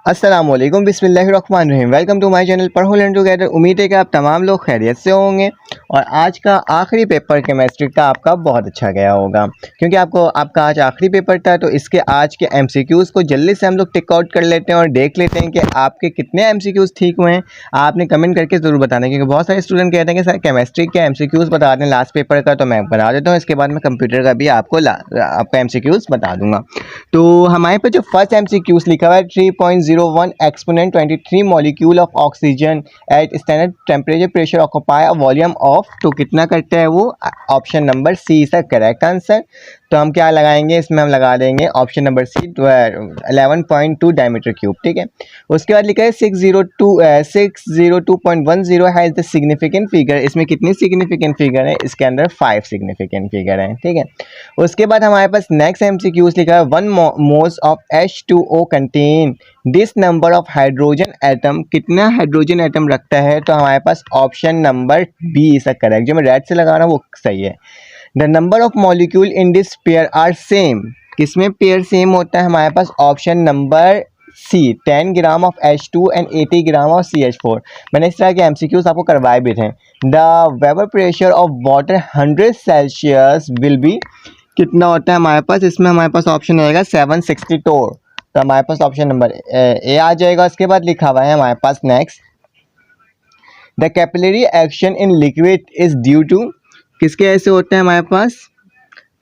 अस्सलामुअलैकुम बिस्मिल्लाहिर्रहमानिर्रहीम। Welcome to my channel पढ़ो लर्न टुगेदर। उम्मीद है कि आप तमाम लोग खैरियत से होंगे और आज का आखिरी पेपर केमिस्ट्री का आपका बहुत अच्छा गया होगा, क्योंकि आपका आज आखिरी पेपर था। तो इसके आज के एमसीक्यूज़ को जल्दी से हम लोग टिक आउट कर लेते हैं और देख लेते हैं कि आपके कितने एमसीक्यूज़ ठीक हुए हैं। आपने कमेंट करके ज़रूर बताना, क्योंकि बहुत सारे स्टूडेंट कहते हैं कि सर केमिस्ट्री के एमसीक्यूज़ बता दें लास्ट पेपर का, तो मैं बता देता हूँ। इसके बाद मैं कंप्यूटर का भी आपका एमसीक्यूज़ बता दूंगा। तो हमारे पास जो फर्स्ट एमसीक्यूज़ लिखा हुआ है 3.01 exponent 23 molecule of oxygen at standard temperature pressure occupy a volume of, तो कितना करता है वो? Option number C is the correct answer. तो हम क्या लगाएंगे इसमें? हम लगा देंगे option number C 11.2 diameter cube. ठीक है। उसके बाद लिखा है 602.10 हैज़ द सिग्निफिकेंट फिगर। इसमें कितनी सिग्निफिकेंट फिगर है? इसके अंदर 5 सिग्निफिकेंट फिगर है। ठीक है। उसके बाद हमारे पास नेक्स्ट एमसीक्यूज लिखा है 1 moles of H2O contain this number of hydrogen atom. कितना हाइड्रोजन एटम रखता है? तो हमारे पास ऑप्शन नंबर बी इसका करेक्ट, जो मैं रेड से लगा रहा हूँ वो सही है। The number of molecule in this pair are same. किसमें पेयर सेम होता है? हमारे पास option number C 10 gram of H2 and 80 gram of CH4। मैंने इस तरह के एमसीक्यूज आपको करवाए भी थे। The vapour pressure of water 100 Celsius will be, कितना होता है हमारे पास? इसमें हमारे पास ऑप्शन आएगा 762। तो हमारे पास ऑप्शन नंबर ए आ जाएगा। उसके बाद लिखा हुआ है हमारे पास next, the capillary action in liquid is due to. किसके ऐसे होता है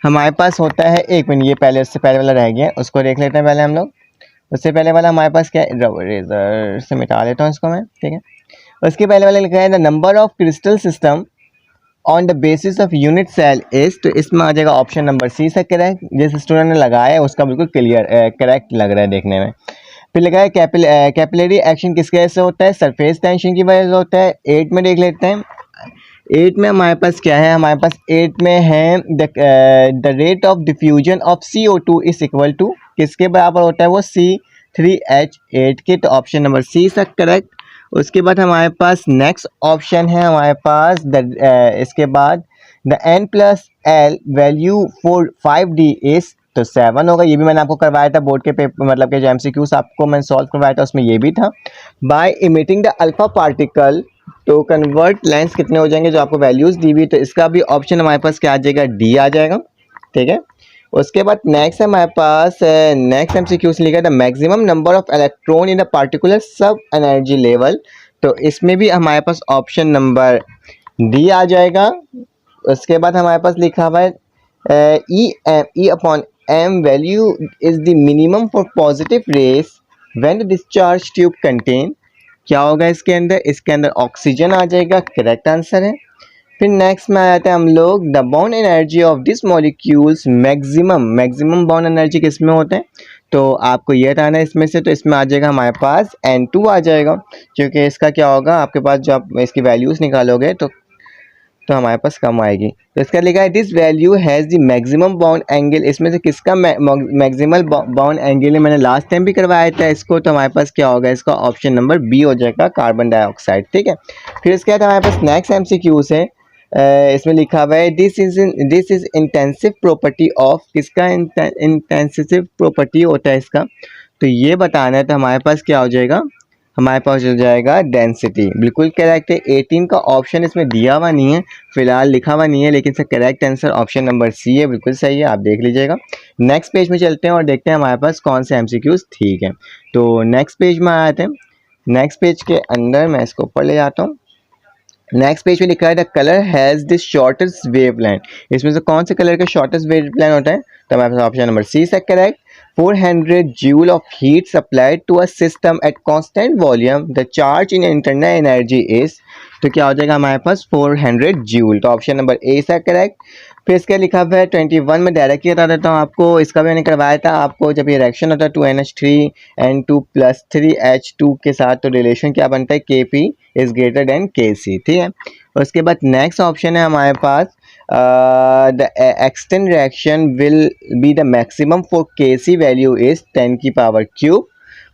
हमारे पास होता है, एक मिनट, ये पहले उससे पहले वाला रह गया, उसको देख लेते हैं पहले हम लोग। उससे पहले वाला हमारे पास क्या है? रेजर से मिटा लेता हूँ इसको मैं। ठीक है। उसके पहले वाला लिखा है the number of crystal system on the basis of unit cell is. तो इसमें आ जाएगा ऑप्शन नंबर सी से करेक्ट। जिस स्टूडेंट ने लगाया है उसका बिल्कुल क्लियर करेक्ट लग रहा है देखने में। फिर लगा है कैपिलरी एक्शन किसके वजह से होता है? सरफेस टेंशन की वजह से होता है। 8 में देख लेते हैं। 8 में हमारे पास क्या है? हमारे पास 8 में है the rate of diffusion of CO2 is equal to, किसके बराबर होता है वो? C3H8 के। तो ऑप्शन नंबर सी से करेक्ट। उसके बाद हमारे पास नेक्स्ट ऑप्शन है हमारे पास इसके बाद the n+L value for 5D is, तो 7 होगा। ये भी मैंने आपको करवाया था बोर्ड के पेपर, मतलब के जो एमसीक्यूज आपको मैंने सॉल्व करवाया था उसमें ये भी था। By emitting the alpha particle, तो कन्वर्ट लेंस कितने हो जाएंगे जो आपको वैल्यूज दी हुई, तो इसका भी ऑप्शन हमारे पास क्या आ जाएगा? डी आ जाएगा। ठीक है। उसके बाद नेक्स्ट है हमारे पास नेक्स्ट एमसीक्यू से लिखा है the maximum number of electron in a particular sub energy level. तो इसमें भी हमारे पास ऑप्शन नंबर डी आ जाएगा। उसके बाद हमारे पास लिखा हुआ है e upon m value is the minimum for positive rays when the discharge tube contain. क्या होगा इसके अंदर? इसके अंदर ऑक्सीजन आ जाएगा, करेक्ट आंसर है। फिर नेक्स्ट में आ जाते हैं हम लोग the bound energy of this molecules maximum bound energy किस में होते हैं? तो आपको ये बताना है इसमें से। तो इसमें आ जाएगा हमारे पास N2 आ जाएगा, क्योंकि इसका क्या होगा आपके पास जब आप इसकी वैल्यूज निकालोगे तो हमारे पास कम आएगी। तो इसका लिखा है this value has the maximum bound angle. इसमें से किसका मैक्सिमल बाउंड एंगल है? मैंने लास्ट टाइम भी करवाया था इसको। तो हमारे पास क्या होगा? इसका ऑप्शन नंबर बी हो जाएगा, कार्बन डाइऑक्साइड। ठीक है। फिर इसके बाद हमारे पास नेक्स्ट एमसीक्यूज है। इसमें लिखा हुआ है this is intensive property of, किसका इंटेंसिव प्रॉपर्टी होता है इसका? तो ये बताना है। तो हमारे पास क्या हो जाएगा? हमारे पास हो जाएगा डेंसिटी। बिल्कुल करेक्ट है। 18 का ऑप्शन इसमें दिया हुआ नहीं है, फिलहाल लिखा हुआ नहीं है, लेकिन इसका correct answer option number C है। बिल्कुल सही है, आप देख लीजिएगा। नेक्स्ट पेज में चलते हैं और देखते हैं हमारे पास कौन से एमसीक्यूज ठीक है। तो नेक्स्ट पेज में आते हैं। नेक्स्ट पेज के अंदर मैं इसको ऊपर ले जाता हूँ। नेक्स्ट पेज पे लिखा है the colour has this shortest wavelength. इसमें से कौन से कलर का शॉर्टेस्ट वेवलेंथ होता है? तो हमारे पास ऑप्शन नंबर सी से correct. 400 joule of heat supplied to a system at constant volume the charge in internal energy is. तो क्या हो जाएगा हमारे पास? 400 जूल। तो ऑप्शन नंबर ए से करेक्ट। फिर इसका लिखा हुआ है 21 में डायरेक्टली बता देता हूँ आपको। इसका भी मैंने करवाया था आपको। जब ये रिएक्शन होता है 2NH3N2+3H2 के साथ, तो रिलेशन क्या बनता है? Kp is greater than Kc। ठीक है। उसके बाद नेक्स्ट ऑप्शन है हमारे पास the extent reaction will be the maximum for Kc value is 10 की पावर क्यूब।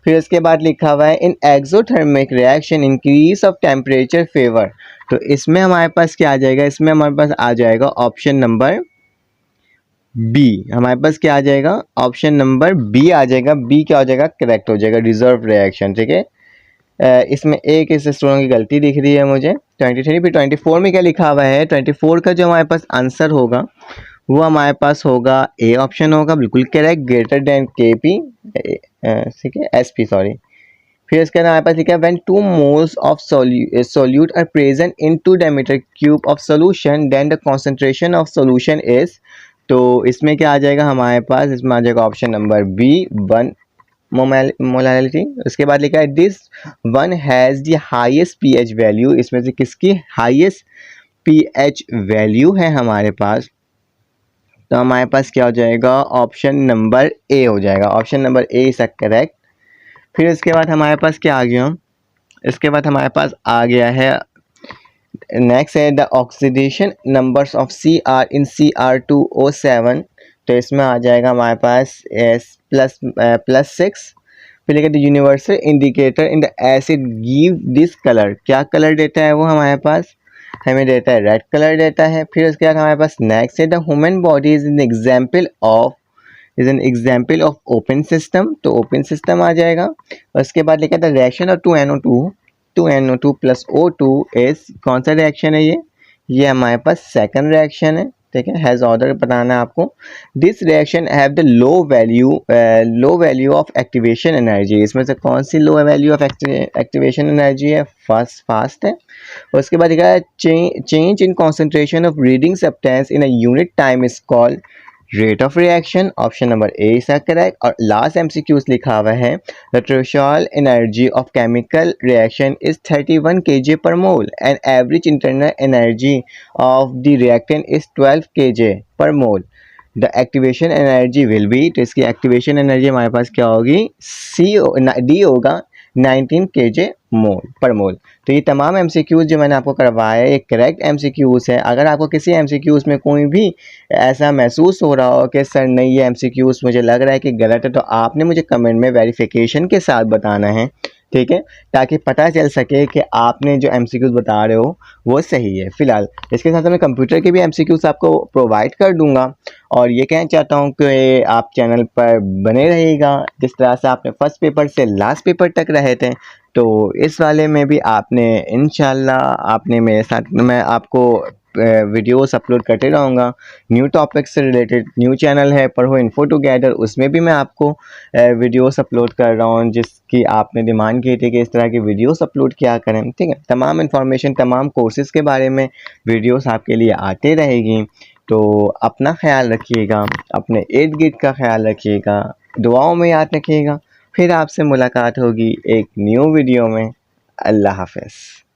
फिर उसके बाद लिखा हुआ है in exothermic reaction increase of temperature favour. तो इसमें हमारे पास क्या आ जाएगा? इसमें हमारे पास आ जाएगा ऑप्शन नंबर बी हमारे पास क्या आ जाएगा, ऑप्शन नंबर बी आ जाएगा। बी क्या हो जाएगा, करेक्ट हो जाएगा, रिजर्व रिएक्शन। ठीक है, इसमें एक इस स्टूडेंट की गलती दिख रही है मुझे। 23 पे 24 में क्या लिखा हुआ है, 24 का जो हमारे पास आंसर होगा वो हमारे पास होगा ए ऑप्शन होगा, बिल्कुल करेक्ट, ग्रेटर देन के पी, ठीक है, एस पी सॉरी। फिर इसके बाद हमारे पास लिखा है when 2 moles of solute are present in 2 diameter cube of solution then the concentration of solution is. तो इसमें क्या आ जाएगा हमारे पास, इसमें आ जाएगा ऑप्शन नंबर बी 1 मोलैलिटी। उसके बाद लिखा है this one has the highest pH value, इसमें से किसकी हाईएस्ट पीएच वैल्यू है हमारे पास। तो हमारे पास क्या हो जाएगा, ऑप्शन नंबर ए हो जाएगा, option number A is correct. फिर इसके बाद हमारे पास क्या आ गया, इसके बाद हमारे पास आ गया है नेक्स्ट है the oxidation numbers of C R in Cr2O7। तो इसमें आ जाएगा हमारे पास +6। फिर लिखा the universal indicator in the acid give this colour, क्या कलर देता है वो हमारे पास, हमें देता है रेड कलर देता है। फिर उसके बाद हमारे पास नेक्स्ट है the human body is an example of open system. तो ओपन सिस्टम आ जाएगा। उसके बाद लिखा था reaction of 2NO2 plus O2 is, कौन सा रिएक्शन है ये हमारे पास सेकंड रिएक्शन है। ठीक है, हैज़ ऑर्डर बताना है आपको। This reaction have the low value of activation energy, इसमें से कौन सी low value of activation energy है, फास्ट है। उसके बाद लिखा है change in concentration of reading substance in a unit time is called rate of reaction, option number A is correct. और लास्ट एमसीक्यूज लिखा हुआ है the threshold energy of chemical reaction is 31 kJ per mole and average internal energy of the reactant is 12 kJ per mole। The activation energy will be, तो इसकी activation energy हमारे पास क्या होगी, D होगा 19 kJ पर मोल। तो ये तमाम एमसीक्यूज जो मैंने आपको करवाया है ये करेक्ट एमसीक्यूज है। अगर आपको किसी एमसीक्यूज में कोई भी ऐसा महसूस हो रहा हो कि सर नहीं ये एमसीक्यूज मुझे लग रहा है कि गलत है, तो आपने मुझे कमेंट में वेरिफिकेशन के साथ बताना है। ठीक है, ताकि पता चल सके कि आपने जो एमसीक्यूज बता रहे हो वो सही है। फिलहाल इसके साथ मैं कंप्यूटर के भी एमसीक्यूज आपको प्रोवाइड कर दूंगा। और ये कहना चाहता हूँ कि आप चैनल पर बने रहिएगा, जिस तरह से आपने फर्स्ट पेपर से लास्ट पेपर तक रहे थे, तो इस वाले में भी आपने इंशाल्लाह आपने मेरे साथ, मैं आपको वीडियोस अपलोड करते रहूँगा। न्यू टॉपिक से रिलेटेड न्यू चैनल है पढ़ो इन्फो टुगेदर, उसमें भी मैं आपको वीडियोस अपलोड कर रहा हूँ, जिसकी आपने डिमांड की थी कि इस तरह की वीडियोस अपलोड किया करें। ठीक है, तमाम इन्फॉर्मेशन तमाम कोर्सेज़ के बारे में वीडियोस आपके लिए आते रहेगी। तो अपना ख्याल रखिएगा, अपने इर्द गिर्द का ख्याल रखिएगा, दुआओं में याद रखिएगा। फिर आपसे मुलाकात होगी एक न्यू वीडियो में। अल्लाह हाफ़िज़।